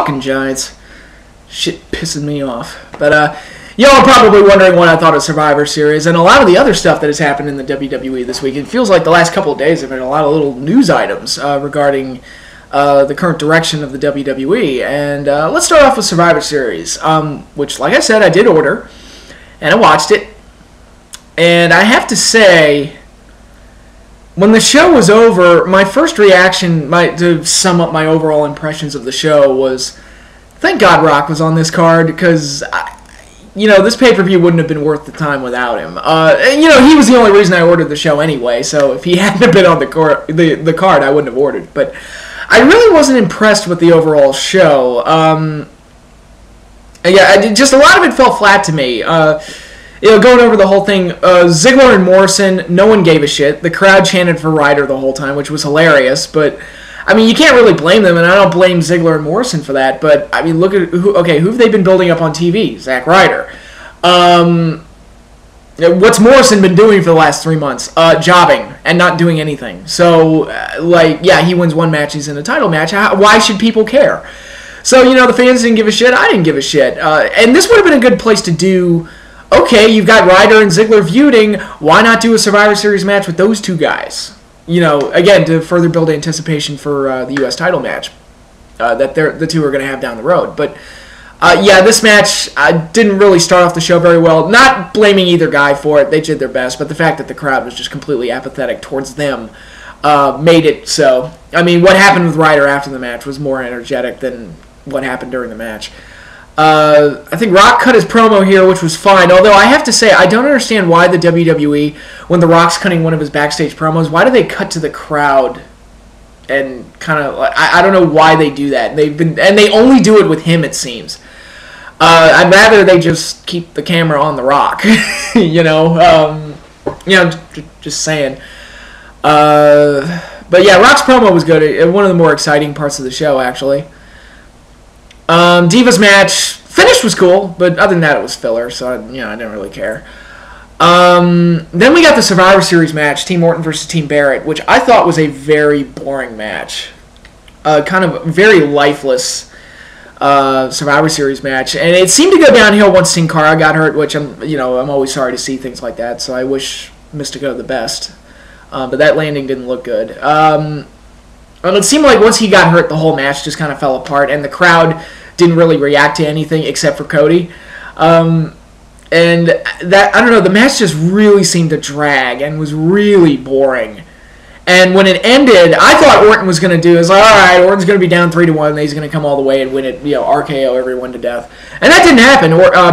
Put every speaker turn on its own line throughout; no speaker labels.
Fucking Giants. Shit pissing me off. But, y'all are probably wondering what I thought of Survivor Series and a lot of the other stuff that has happened in the WWE this week. It feels like the last couple of days have been a lot of little news items regarding the current direction of the WWE. And let's start off with Survivor Series, which, like I said, I did order, and I watched it. And I have to say, when the show was over, my first reaction, to sum up my overall impressions of the show, was, thank God Rock was on this card, because this pay-per-view wouldn't have been worth the time without him. And, he was the only reason I ordered the show anyway, so if he hadn't been on the card, I wouldn't have ordered. But I really wasn't impressed with the overall show. Just a lot of it fell flat to me. Going over the whole thing, Ziggler and Morrison, no one gave a shit. The crowd chanted for Ryder the whole time, which was hilarious, but I mean, you can't really blame them, and I don't blame Ziggler and Morrison for that, but, I mean, look at who have they been building up on TV? Zack Ryder. What's Morrison been doing for the last 3 months? Jobbing and not doing anything. So, he wins one match, he's in a title match. Why should people care? So, the fans didn't give a shit, I didn't give a shit. And this would have been a good place to do, okay, you've got Ryder and Ziggler feuding, why not do a Survivor Series match with those two guys? Again, to further build anticipation for the U.S. title match that the two are going to have down the road. But, this match didn't really start off the show very well. Not blaming either guy for it. They did their best. But the fact that the crowd was just completely apathetic towards them made it so. I mean, what happened with Ryder after the match was more energetic than what happened during the match. I think Rock cut his promo here, which was fine. Although I have to say, I don't understand why the WWE, when The Rock's cutting one of his backstage promos, why do they cut to the crowd and kind of? I don't know why they do that. They only do it with him, it seems. I'd rather they just keep the camera on The Rock. Just saying. But yeah, Rock's promo was good. One of the more exciting parts of the show, actually. Divas match, finish was cool, but other than that it was filler, so I didn't really care. Then we got the Survivor Series match, Team Orton versus Team Barrett, which I thought was a very boring match. Kind of very lifeless Survivor Series match, and it seemed to go downhill once Sin Cara got hurt, which I'm always sorry to see things like that, so I wish Mystico the best. But that landing didn't look good. And it seemed like once he got hurt, the whole match just kind of fell apart, and the crowd didn't really react to anything except for Cody. And that, I don't know, the match just really seemed to drag and was really boring. And when it ended, I thought Orton was going to do, alright, Orton's going to be down 3-1, and he's going to come all the way and win it, RKO everyone to death. And that didn't happen.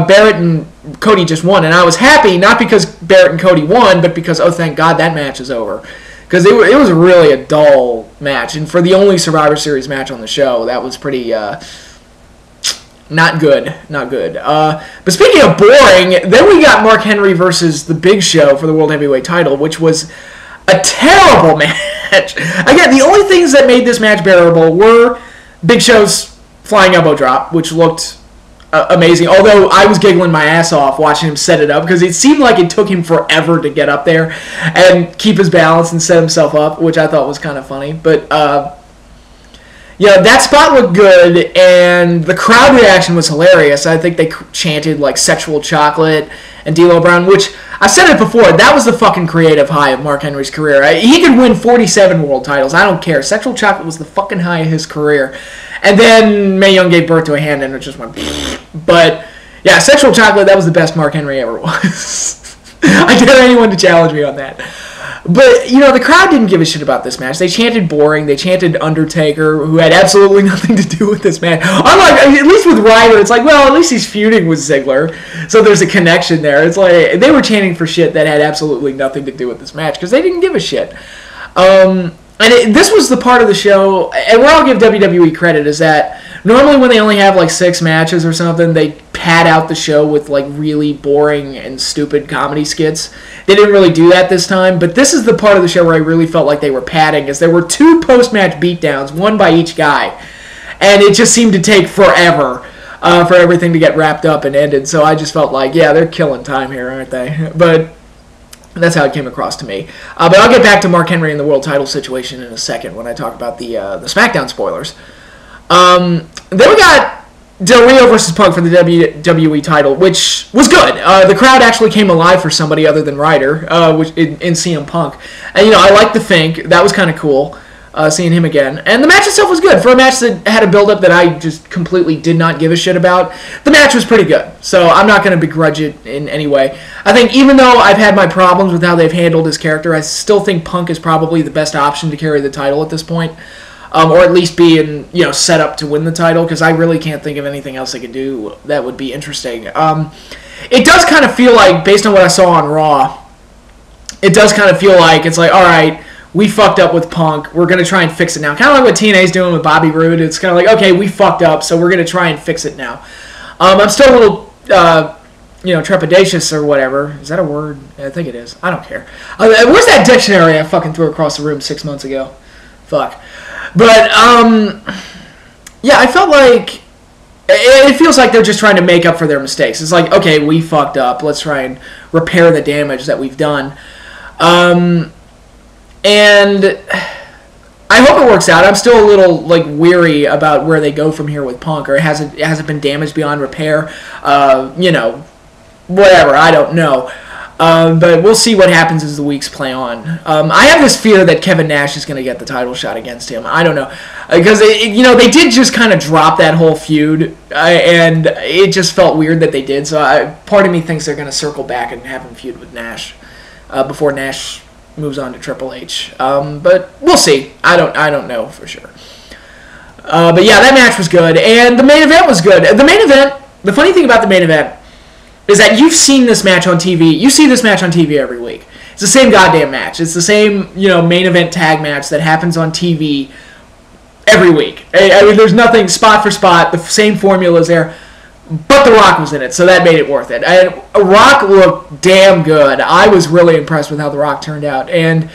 Barrett and Cody just won, and I was happy, not because Barrett and Cody won, but because, oh, thank God that match is over. Because it was really a dull match, and for the only Survivor Series match on the show, that was pretty, not good. But speaking of boring, then we got Mark Henry versus The Big Show for the World Heavyweight title, which was a terrible match. Again, the only things that made this match bearable were Big Show's flying elbow drop, which looked amazing. Although I was giggling my ass off watching him set it up, because it seemed like it took him forever to get up there and keep his balance and set himself up, which I thought was kind of funny. But that spot looked good, and the crowd reaction was hilarious. I think they chanted like "sexual chocolate" and D'Lo Brown, which I've said it before. That was the fucking creative high of Mark Henry's career. He could win 47 world titles. I don't care. Sexual chocolate was the fucking high of his career. And then Mae Young gave birth to a hand, and it just went. But yeah, sexual chocolate. That was the best Mark Henry ever was. I dare anyone to challenge me on that. But, the crowd didn't give a shit about this match. They chanted boring. They chanted Undertaker, who had absolutely nothing to do with this match. Unlike, at least with Ryder, it's like, well, at least he's feuding with Ziggler, so there's a connection there. It's like, they were chanting for shit that had absolutely nothing to do with this match, because they didn't give a shit. This was the part of the show, and where I'll give WWE credit is that normally when they only have like 6 matches or something, they pad out the show with like really boring and stupid comedy skits. They didn't really do that this time, but this is the part of the show where I really felt like they were padding, as there were 2 post-match beatdowns, one by each guy, and it just seemed to take forever for everything to get wrapped up and ended. So I just felt like, yeah, they're killing time here, aren't they? But that's how it came across to me. But I'll get back to Mark Henry and the world title situation in a second when I talk about the SmackDown spoilers. Then we got Del Rio versus Punk for the WWE title, which was good. The crowd actually came alive for somebody other than Ryder, which in CM Punk. And, I like the Fink. That was kind of cool, seeing him again. And the match itself was good. For a match that had a build-up that I just completely did not give a shit about, the match was pretty good. So I'm not going to begrudge it in any way. I think even though I've had my problems with how they've handled his character, I still think Punk is probably the best option to carry the title at this point. Or at least be set up to win the title, because I really can't think of anything else they could do that would be interesting. It does kind of feel like, based on what I saw on Raw, it does kind of feel like it's like, all right, we fucked up with Punk. We're going to try and fix it now. Kind of like what TNA's doing with Bobby Roode. It's kind of like, okay, we fucked up, so we're going to try and fix it now. I'm still a little, trepidatious or whatever. Is that a word? I think it is. I don't care. Where's that dictionary I fucking threw across the room 6 months ago? Fuck. But, yeah, I felt like it feels like they're just trying to make up for their mistakes. It's like, okay, we fucked up. Let's try and repair the damage that we've done. And I hope it works out. I'm still a little, weary about where they go from here with Punk, or has it been damaged beyond repair? Whatever, I don't know. But we'll see what happens as the weeks play on. I have this fear that Kevin Nash is going to get the title shot against him. I don't know. Because, they did just kind of drop that whole feud, and it just felt weird that they did. So part of me thinks they're going to circle back and have him feud with Nash before Nash moves on to Triple H. But we'll see. I don't know for sure. But yeah, that match was good, and the main event was good. The funny thing about the main event is that you've seen this match on TV. You see this match on TV every week. It's the same goddamn match. It's the same, main event tag match that happens on TV every week. I mean, there's nothing spot for spot. The same formula is there. But The Rock was in it, so that made it worth it. And Rock looked damn good. I was really impressed with how The Rock turned out. And,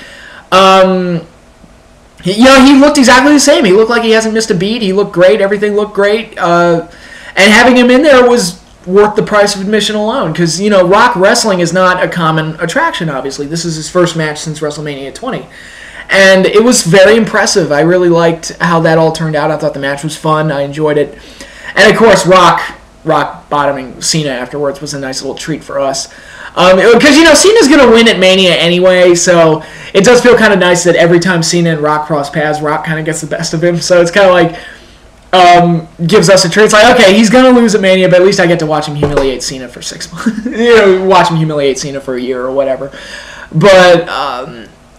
he looked exactly the same. He looked like he hasn't missed a beat. He looked great. Everything looked great. And having him in there was worth the price of admission alone, because Rock wrestling is not a common attraction. Obviously, this is his first match since WrestleMania 20, and it was very impressive. I really liked how that all turned out. I thought the match was fun. I enjoyed it, and of course, Rock bottoming Cena afterwards was a nice little treat for us, because Cena's gonna win at Mania anyway, so it does feel kind of nice that every time Cena and Rock cross paths, Rock kind of gets the best of him. So it's kind of like, gives us a treat. It's like, okay, he's going to lose at Mania, but at least I get to watch him humiliate Cena for 6 months. Watch him humiliate Cena for a year or whatever. But,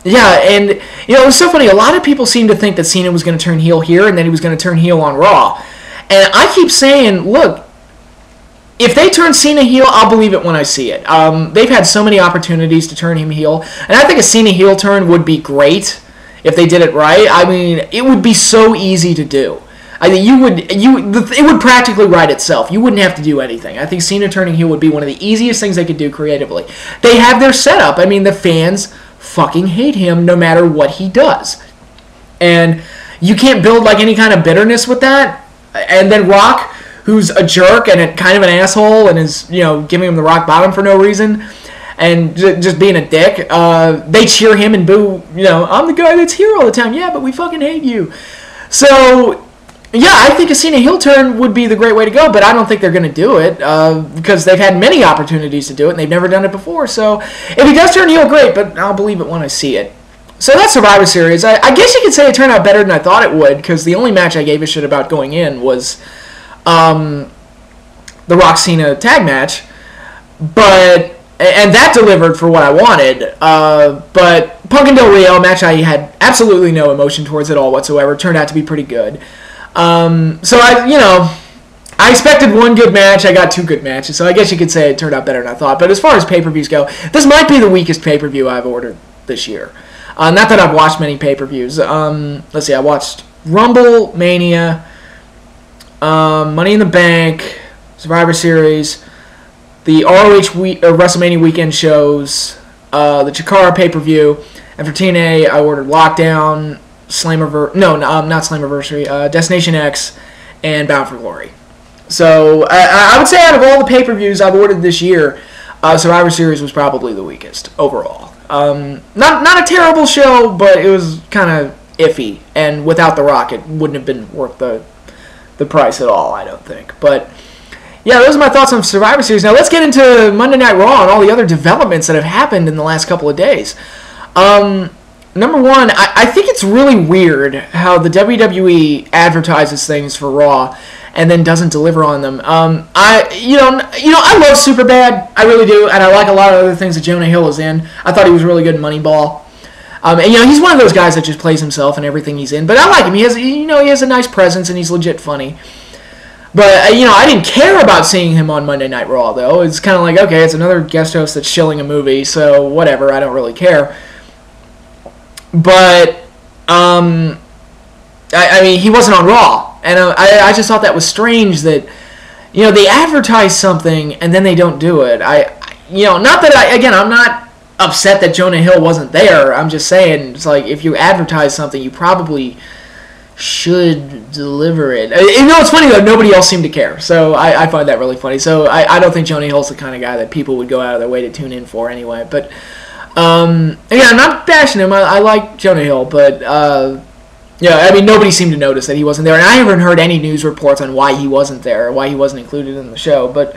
yeah, and, it was so funny. A lot of people seem to think that Cena was going to turn heel here, and then he was going to turn heel on Raw. And I keep saying, look, if they turn Cena heel, I'll believe it when I see it. They've had so many opportunities to turn him heel, and I think a Cena heel turn would be great if they did it right. I mean, it would be so easy to do. I think it would practically write itself. You wouldn't have to do anything. I think Cena turning heel would be one of the easiest things they could do creatively. They have their setup. I mean, the fans fucking hate him no matter what he does. And you can't build any kind of bitterness with that. And then Rock, who's a jerk and kind of an asshole and is, giving him the rock bottom for no reason and just being a dick, they cheer him and boo, I'm the guy that's here all the time. Yeah, but we fucking hate you. So, yeah, I think a Cena heel turn would be the great way to go, but I don't think they're going to do it because they've had many opportunities to do it, and they've never done it before. So if he does turn heel, great, but I'll believe it when I see it. So that's Survivor Series. I guess you could say it turned out better than I thought it would, because the only match I gave a shit about going in was the Rock-Cena tag match, and that delivered for what I wanted. But Punk and Del Rio, a match I had absolutely no emotion towards at all whatsoever, turned out to be pretty good. So I expected one good match. I got two good matches. So I guess you could say it turned out better than I thought. But as far as pay-per-views go, this might be the weakest pay-per-view I've ordered this year. Not that I've watched many pay-per-views. Let's see. I watched Rumble, Mania, Money in the Bank, Survivor Series, the ROH WrestleMania weekend shows, the Chikara pay-per-view, and for TNA, I ordered Lockdown, not Slammiversary, Destination X, and Bound for Glory. So I would say out of all the pay-per-views I've ordered this year, Survivor Series was probably the weakest overall. Not a terrible show, but it was kind of iffy, and without The Rock, it wouldn't have been worth the the price at all, I don't think. But yeah, those are my thoughts on Survivor Series. Now let's get into Monday Night Raw and all the other developments that have happened in the last couple of days. Number one, I think it's really weird how the WWE advertises things for Raw and then doesn't deliver on them. I love Superbad, I really do, and I like a lot of other things that Jonah Hill is in. I thought he was really good in Moneyball. And he's one of those guys that just plays himself in everything he's in. But I like him. He has a nice presence and he's legit funny. But I didn't care about seeing him on Monday Night Raw though. It's kind of like, okay, it's another guest host that's shilling a movie, so whatever. I don't really care. But he wasn't on Raw, and I just thought that was strange that they advertise something and then they don't do it. Not that I'm not upset that Jonah Hill wasn't there. I'm just saying, it's like, if you advertise something, you probably should deliver it. It's funny though, nobody else seemed to care, so I find that really funny. So I don't think Jonah Hill's the kind of guy that people would go out of their way to tune in for anyway. But I'm not bashing him. I like Jonah Hill, but nobody seemed to notice that he wasn't there, and I haven't heard any news reports on why he wasn't there, or why he wasn't included in the show. But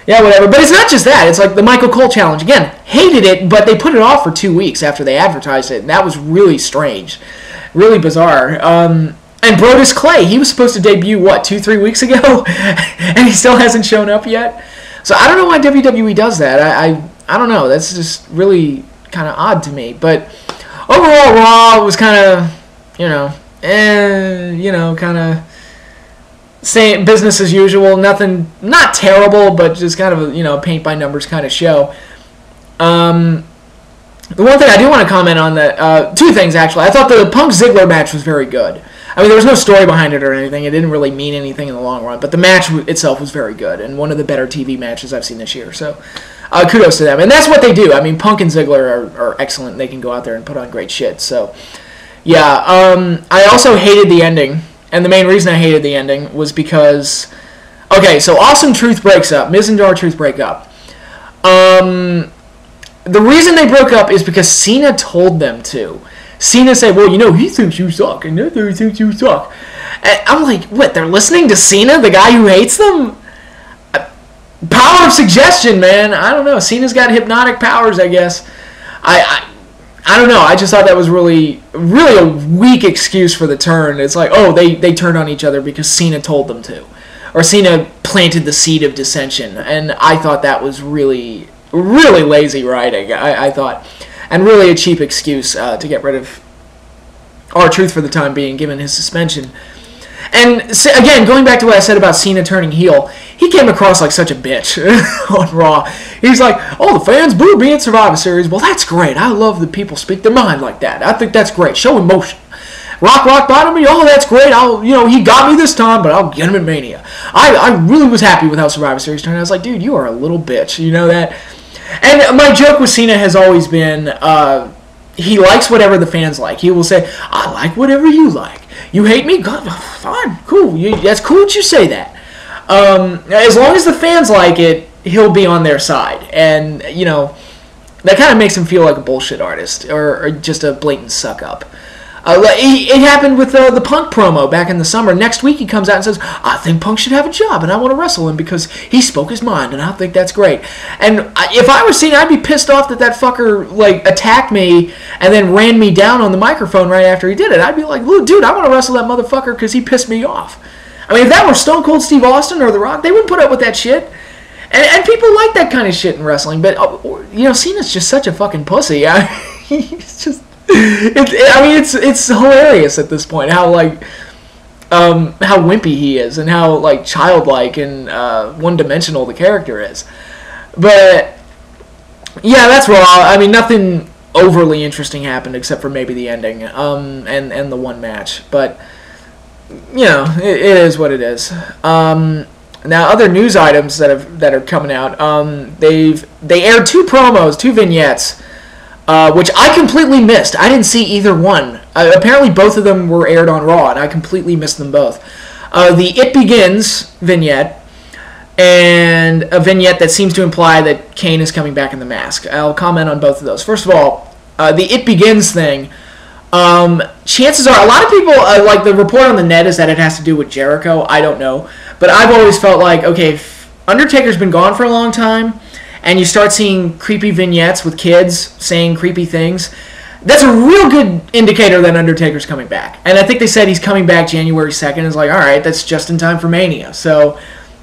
yeah, whatever. But it's not just that. It's like the Michael Cole challenge. Again, hated it, but they put it off for 2 weeks after they advertised it, and that was really strange. Really bizarre. And Brodus Clay, he was supposed to debut, 2-3 weeks ago? And he still hasn't shown up yet? So I don't know why WWE does that. I don't know. That's just really kind of odd to me. But overall, Raw was kind of, kind of same business as usual. Nothing, not terrible, but just kind of a, paint by numbers kind of show. The one thing I do want to comment on that, two things actually. I thought the Punk Ziggler match was very good. I mean, there was no story behind it or anything. It didn't really mean anything in the long run, but the match itself was very good and one of the better TV matches I've seen this year. So, kudos to them. And that's what they do. I mean, Punk and Ziggler are excellent. They can go out there and put on great shit. So, yeah. I also hated the ending, and the main reason I hated the ending was because, okay, so Awesome Truth breaks up. Miz and R-Truth break up. The reason they broke up is because Cena told them to. Cena said, well, he thinks you suck, and he thinks you suck. And I'm like, what, they're listening to Cena, the guy who hates them? Power of suggestion, man. I don't know. Cena's got hypnotic powers, I guess. I don't know. I just thought that was really, really a weak excuse for the turn. It's like, oh, they turned on each other because Cena told them to. Or Cena planted the seed of dissension. And I thought that was really, really lazy writing, I thought. And really a cheap excuse to get rid of R-Truth for the time being, given his suspension. And again, going back to what I said about Cena turning heel, he came across like such a bitch on Raw. He's like, oh, the fans booed me in Survivor Series. Well, that's great. I love that people speak their mind like that. I think that's great. Show emotion. Rock bottom me. Oh, that's great. He got me this time, but I'll get him at Mania. I really was happy with how Survivor Series turned out. I was like, dude, you are a little bitch. You know that? And my joke with Cena has always been, he likes whatever the fans like. He will say, I like whatever you like. You hate me? God, fine, cool. That's cool that you say that. As long as the fans like it, he'll be on their side. And, that kind of makes him feel like a bullshit artist or just a blatant suck-up. It happened with the Punk promo back in the summer. Next week he comes out and says, I think Punk should have a job and I want to wrestle him because he spoke his mind and I think that's great. And if I were Cena, I'd be pissed off that fucker attacked me and then ran me down on the microphone right after he did it. I'd be like, dude, I want to wrestle that motherfucker because he pissed me off. I mean, if that were Stone Cold Steve Austin or The Rock, they wouldn't put up with that shit. And people like that kind of shit in wrestling. But, Cena's just such a fucking pussy. He's just... It's hilarious at this point how wimpy he is and how childlike and one-dimensional the character is. But yeah, that's Raw. I mean, nothing overly interesting happened except for maybe the ending and the one match. But it is what it is. Now, other news items that are coming out. They aired two vignettes. Which I completely missed. I didn't see either one. Apparently both of them were aired on Raw, and I completely missed them both. The It Begins vignette, and a vignette that seems to imply that Kane is coming back in the mask. I'll comment on both of those. First of all, the It Begins thing, Chances are, a lot of people, like the report on the net is that it has to do with Jericho. I don't know. But I've always felt like, okay, if Undertaker's been gone for a long time, and you start seeing creepy vignettes with kids saying creepy things, that's a real good indicator that Undertaker's coming back. And I think they said he's coming back January 2nd. It's like, all right, that's just in time for Mania. So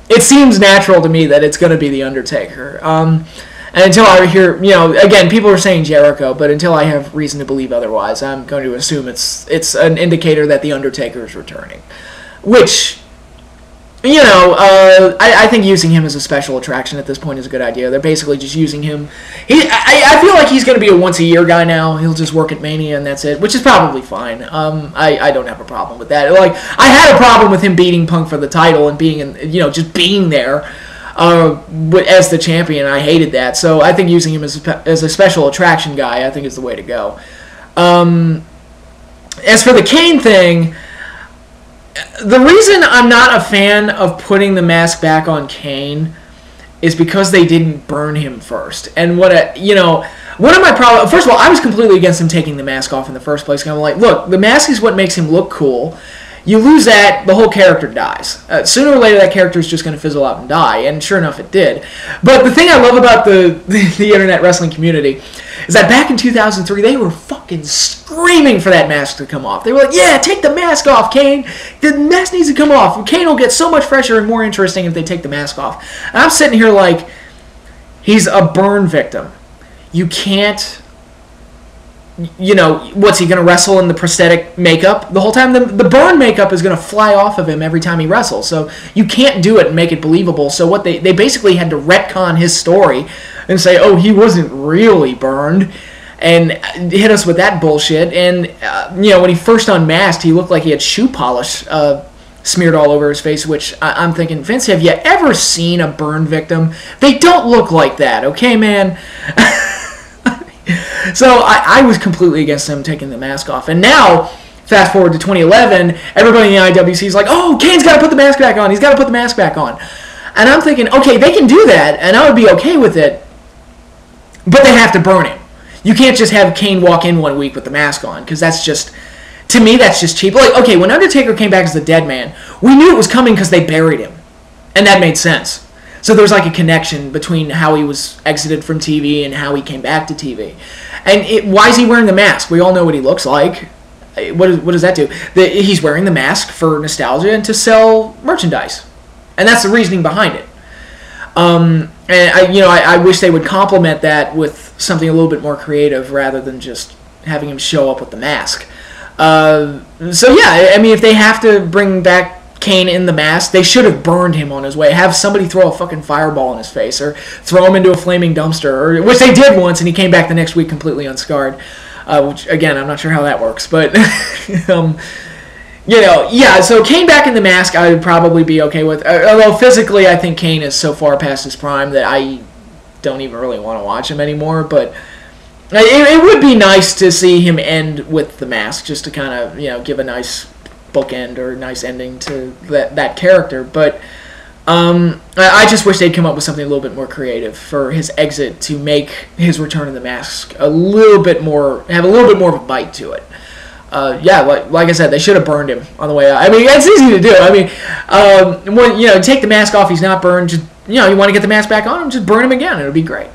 it seems natural to me that it's going to be The Undertaker. And until I hear, again, people are saying Jericho, but until I have reason to believe otherwise, I'm going to assume it's an indicator that The Undertaker is returning. Which, I think using him as a special attraction at this point is a good idea. They're basically just using him. I feel like he's going to be a once-a-year guy now. He'll just work at Mania and that's it, which is probably fine. I don't have a problem with that. Like, I had a problem with him beating Punk for the title and being, just being there. As the champion, I hated that. So I think using him as a special attraction guy, I think is the way to go. As for the Kane thing, the reason I'm not a fan of putting the mask back on Kane is because they didn't burn him first. And one of my problems, first of all, I was completely against him taking the mask off in the first place. I'm like, look, the mask is what makes him look cool. You lose that, the whole character dies. Sooner or later, that character is just going to fizzle out and die, and sure enough, it did. But the thing I love about the internet wrestling community is that back in 2003, they were fucking screaming for that mask to come off. They were like, yeah, take the mask off, Kane. The mask needs to come off. Kane will get so much fresher and more interesting if they take the mask off. And I'm sitting here like, he's a burn victim. You can't... what's he going to wrestle in the prosthetic makeup the whole time? The burn makeup is going to fly off of him every time he wrestles. So you can't do it and make it believable. So what they basically had to retcon his story and say, oh, he wasn't really burned, and hit us with that bullshit. And, when he first unmasked, he looked like he had shoe polish smeared all over his face, which I'm thinking, Vince, have you ever seen a burn victim? They don't look like that, okay, man? So I was completely against them taking the mask off. And now, fast forward to 2011, everybody in the IWC is like, oh, Kane's got to put the mask back on. He's got to put the mask back on. And I'm thinking, okay, they can do that, and I would be okay with it, but they have to burn him. You can't just have Kane walk in one week with the mask on, because that's just, to me, that's just cheap. Like, okay, when Undertaker came back as the dead man, we knew it was coming because they buried him. And that made sense. So there was like a connection between how he was exited from TV and how he came back to TV. And why is he wearing the mask? We all know what he looks like. What does that do? He's wearing the mask for nostalgia and to sell merchandise. And that's the reasoning behind it. And I wish they would complement that with something a little bit more creative rather than just having him show up with the mask. So yeah, I mean, if they have to bring back Kane in the mask, they should have burned him on his way. Have somebody throw a fucking fireball in his face, or throw him into a flaming dumpster, which they did once, and he came back the next week completely unscarred. Which, again, I'm not sure how that works, but yeah. So Kane back in the mask, I would probably be okay with. Although physically, I think Kane is so far past his prime that I don't even really want to watch him anymore. But it would be nice to see him end with the mask, just to kind of give a nice bookend or nice ending to that character. But I just wish they'd come up with something a little bit more creative for his exit to make his return in the mask have a little bit more of a bite to it. Like I said, they should have burned him on the way out. I mean, it's easy to do. I mean, when take the mask off, he's not burned. Just you want to get the mask back on him, just burn him again. It'll be great.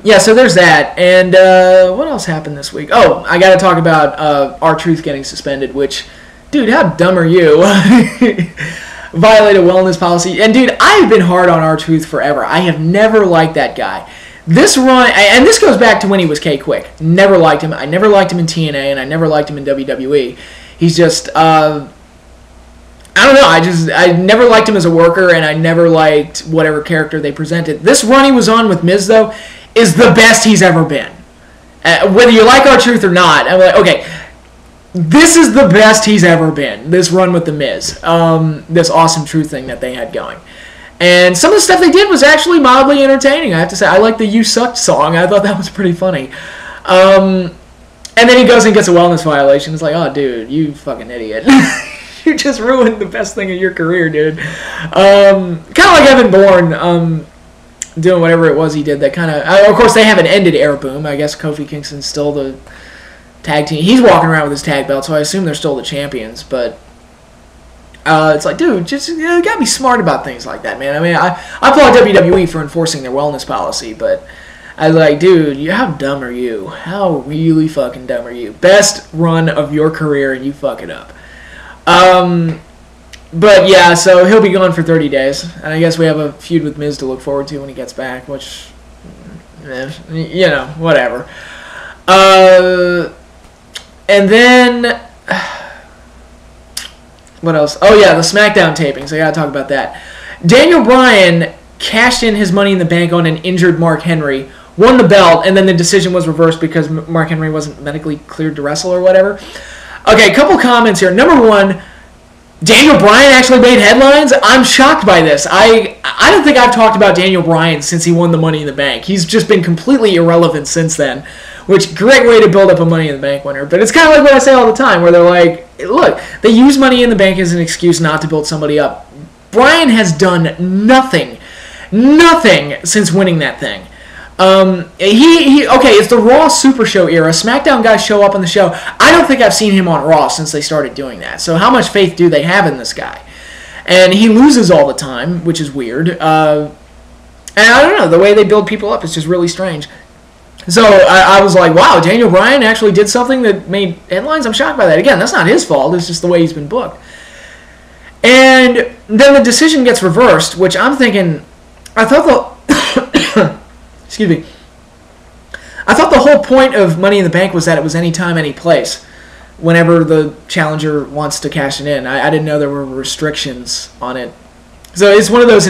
Yeah, so there's that. And what else happened this week? Oh, I got to talk about R-Truth getting suspended, which, dude, how dumb are you? Violate a wellness policy. And, dude, I've been hard on R-Truth forever. I have never liked that guy. This run, and this goes back to when he was K-Quick. Never liked him. I never liked him in TNA, and I never liked him in WWE. He's just, I don't know. I never liked him as a worker, and I never liked whatever character they presented. This run he was on with Miz, though, is the best he's ever been. Whether you like R-Truth or not, I'm like, okay, this is the best he's ever been, this run with The Miz. This awesome truth thing that they had going. And some of the stuff they did was actually mildly entertaining, I have to say. I like the You Sucked song. I thought that was pretty funny. And then he goes and gets a wellness violation. It's like, oh, dude, you fucking idiot. You just ruined the best thing of your career, dude. Kind of like Evan Bourne, doing whatever it was he did that kind of... of course, they haven't ended Air Boom. I guess Kofi Kingston's still the tag team. He's walking around with his tag belt, so I assume they're still the champions. But it's like, dude, just you gotta be smart about things like that, man. I mean, I applaud WWE for enforcing their wellness policy, but I was like, dude, how dumb are you? How really fucking dumb are you? Best run of your career, and you fuck it up. But yeah, so he'll be gone for 30 days, and I guess we have a feud with Miz to look forward to when he gets back, which, you know, whatever. And then, what else? Oh yeah, the SmackDown tapings. I gotta talk about that. Daniel Bryan cashed in his Money in the Bank on an injured Mark Henry, won the belt, and then the decision was reversed because Mark Henry wasn't medically cleared to wrestle or whatever. Okay, a couple comments here. Number one, Daniel Bryan actually made headlines? I'm shocked by this. I don't think I've talked about Daniel Bryan since he won the Money in the Bank. He's just been completely irrelevant since then, which great way to build up a Money in the Bank winner. But it's kind of like what I say all the time, where they're like, look, they use Money in the Bank as an excuse not to build somebody up. Bryan has done nothing since winning that thing. Okay, it's the Raw Super Show era. SmackDown guys show up on the show. I don't think I've seen him on Raw since they started doing that. So how much faith do they have in this guy? And he loses all the time, which is weird. And I don't know, the way they build people up is just really strange. So I was like, wow, Daniel Bryan actually did something that made headlines? I'm shocked by that. Again, that's not his fault. It's just the way he's been booked. And then the decision gets reversed, which I'm thinking, I thought the... Excuse me. I thought the whole point of Money in the Bank was that it was anytime, any place, whenever the challenger wants to cash it in. I didn't know there were restrictions on it. So it's one of those,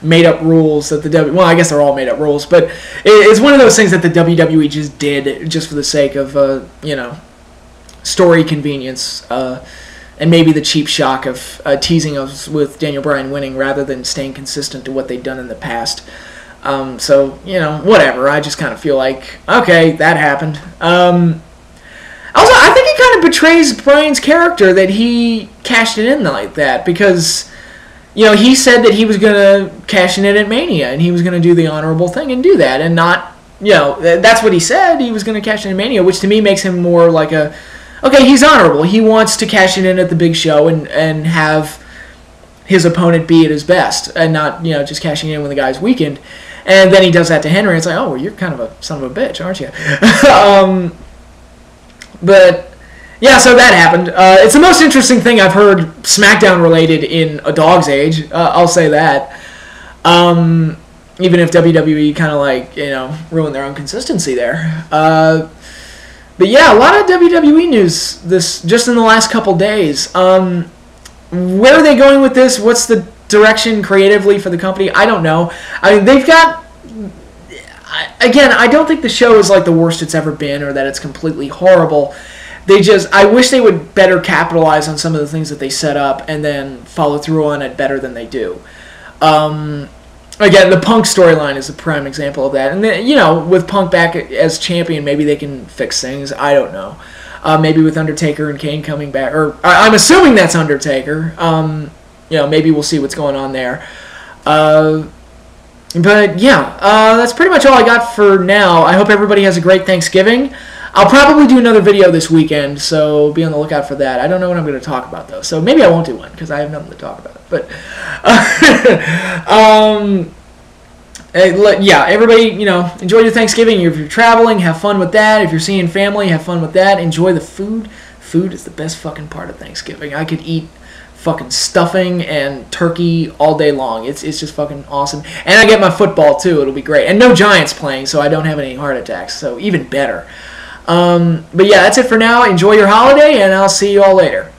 made-up rules that well, I guess they're all made-up rules, but it's one of those things that the WWE just did just for the sake of, story convenience, and maybe the cheap shock of teasing us with Daniel Bryan winning rather than staying consistent to what they'd done in the past. So, whatever. I just kind of feel like, okay, that happened. Also, I think it kind of betrays Bryan's character that he cashed it in like that, because, he said that he was going to cash it in at Mania, and he was going to do the honorable thing and do that, and not, that's what he said, he was going to cash it in at Mania, which to me makes him more like okay, he's honorable. He wants to cash it in at the big show and have his opponent be at his best, and not, just cashing in when the guy's weakened. And then he does that to Henry, and it's like, oh, well, you're kind of a son of a bitch, aren't you? But, yeah, so that happened. It's the most interesting thing I've heard SmackDown-related in a dog's age. I'll say that. Even if WWE kind of, ruined their own consistency there. But, yeah, a lot of WWE news just in the last couple days. Where are they going with this? What's the direction creatively for the company? I don't know. I mean, they've got... Again, I don't think the show is like the worst it's ever been or that it's completely horrible. I wish they would better capitalize on some of the things that they set up and then follow through on it better than they do. Again, the Punk storyline is a prime example of that. And then, with Punk back as champion, maybe they can fix things. I don't know. Maybe with Undertaker and Kane coming back, or I'm assuming that's Undertaker. Maybe we'll see what's going on there. But yeah, that's pretty much all I got for now. I hope everybody has a great Thanksgiving. I'll probably do another video this weekend, so be on the lookout for that. I don't know what I'm going to talk about, though, so maybe I won't do one, because I have nothing to talk about. But, yeah, everybody, enjoy your Thanksgiving. If you're traveling, have fun with that. If you're seeing family, have fun with that. Enjoy the food. Food is the best fucking part of Thanksgiving. I could eat fucking stuffing and turkey all day long. It's just fucking awesome. And I get my football, too. It'll be great. And no Giants playing, so I don't have any heart attacks, so even better. But yeah, that's it for now. Enjoy your holiday, and I'll see you all later.